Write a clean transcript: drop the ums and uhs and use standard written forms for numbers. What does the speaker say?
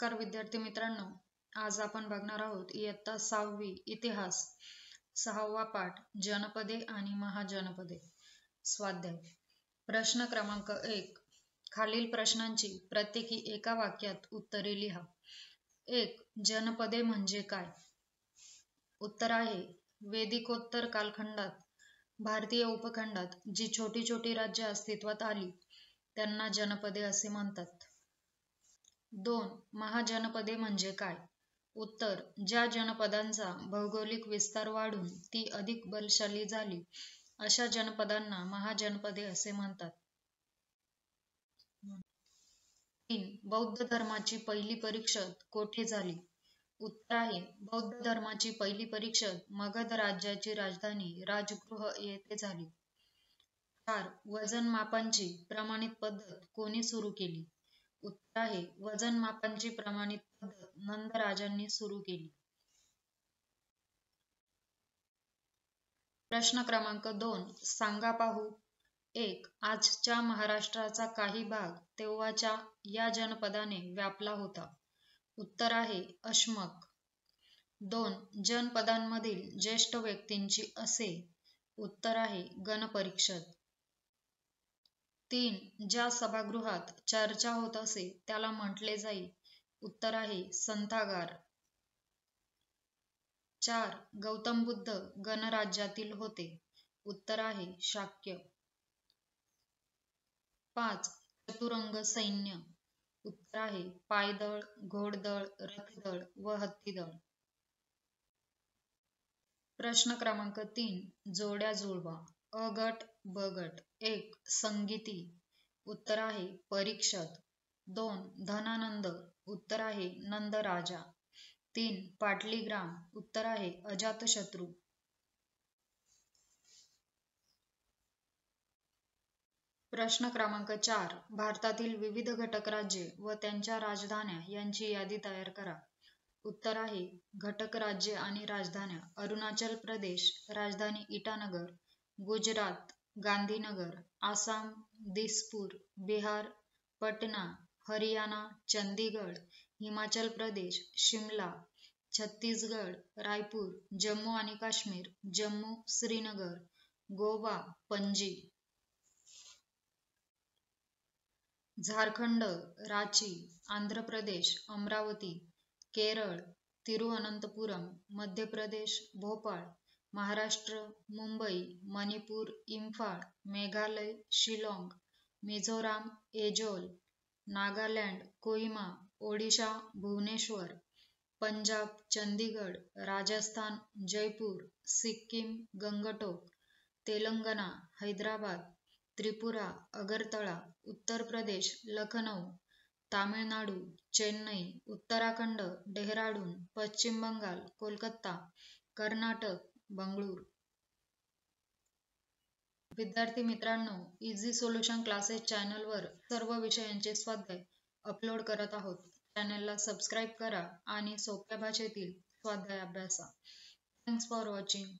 नमस्कार विद्यार्थी मित्रांनो, आज आपण बघणार आहोत इयत्ता 6वी इतिहास 6वा पाठ जनपदे आणि महाजनपदे. स्वाध्याय प्रश्न क्रमांक 1. खालील प्रश्नांची प्रत्येकी एका वाक्यात उत्तरे लिहा. 1. जनपदे म्हणजे काय? उत्तर आहे वेदिकोत्तर कालखंडात भारतीय उपखंडात जी छोटी छोटी राज्ये अस्तित्वात आली त्यांना जनपदे असे म्हणतात. 2. महाजनपदे म्हणजे काय? उत्तर ज्या जनपदांचा भौगोलिक विस्तार वाढून ती अधिक बलशाली झाली अशा जनपदांना महाजनपदे असे म्हणतात. 3. बौद्ध धर्माची पहिली परिषद कोठे झाली? उत्तर आहे बौद्ध धर्माची पहिली परिषद मगध राज्याची राजधानी राजगृह येथे झाली. 4. वजन मापांची प्रमाणित पद्धत कोणी सुरू केली? उत्तर आहे वजन मापांची प्रमाणित पद्धत नंद राजांनी सुरू केली. प्रश्न क्रमांक 2. सांगा पाहू. 1. आजच्या महाराष्ट्राचा काही भाग तेव्हाच्या या जनपदाने व्यापला होता. उत्तर आहे अशमक. 2. जनपदांमधील ज्येष्ठ व्यक्तींची असे. उत्तर आहे गणपरिषद. 3. ज्या सभागृहात चर्चा होत असे त्याला म्हटले जाई. उत्तर आहे संथागार. 4. गौतम बुद्ध गणराज्यातील होते. उत्तर आहे शाक्य. 5. चतुरंग सैन्य. उत्तर आहे पायदळ, घोडदळ, रथदळ व हत्तीदळ. प्रश्न क्रमांक 3. जोड्या जुळवा. अ गट ब गट. 1. संगीती. उत्तर आहे परीक्षत. 2. धनानंद. उत्तर आहे नंद राजा. 3. पाटलीग्राम. उत्तर आहे अजातशत्रू. प्रश्न क्रमांक 4. भारतातील विविध घटक राज्ये व त्यांच्या राजधान्या यांची यादी तयार करा. उत्तर आहे घटक राज्ये आणि राजधान्या. अरुणाचल प्रदेश राजधानी इटानगर. गुजरात गांधीनगर. आसाम दिसपूर. बिहार पटना. हरियाणा चंदीगड. हिमाचल प्रदेश शिमला. छत्तीसगड रायपूर. जम्मू आणि काश्मीर जम्मू श्रीनगर. गोवा पणजी. झारखंड रांची. आंध्र प्रदेश अमरावती. केरळ तिरुअनंतपुरम. मध्य प्रदेश भोपाळ. महाराष्ट्र मुंबई. मणिपूर इम्फाळ. मेघालय शिलाँग. मिझोराम ऐझॉल. नागालँड कोहिमा. ओडिशा भुवनेश्वर. पंजाब चंदीगड. राजस्थान जयपूर. सिक्कीम गंगटोक. तेलंगणा हैदराबाद. त्रिपुरा अगरतळा. उत्तर प्रदेश लखनौ. तामिळनाडू चेन्नई. उत्तराखंड डेहराडून. पश्चिम बंगाल कोलकाता. कर्नाटक बंगळूर. विद्यार्थी मित्रांनो, इझी सोल्युशन क्लासेस चॅनलवर सर्व विषयांचे स्वाध्याय अपलोड करत आहोत. चॅनलला सबस्क्राईब करा आणि सोप्या भाषेतील स्वाध्याय अभ्यासा. Thanks for watching.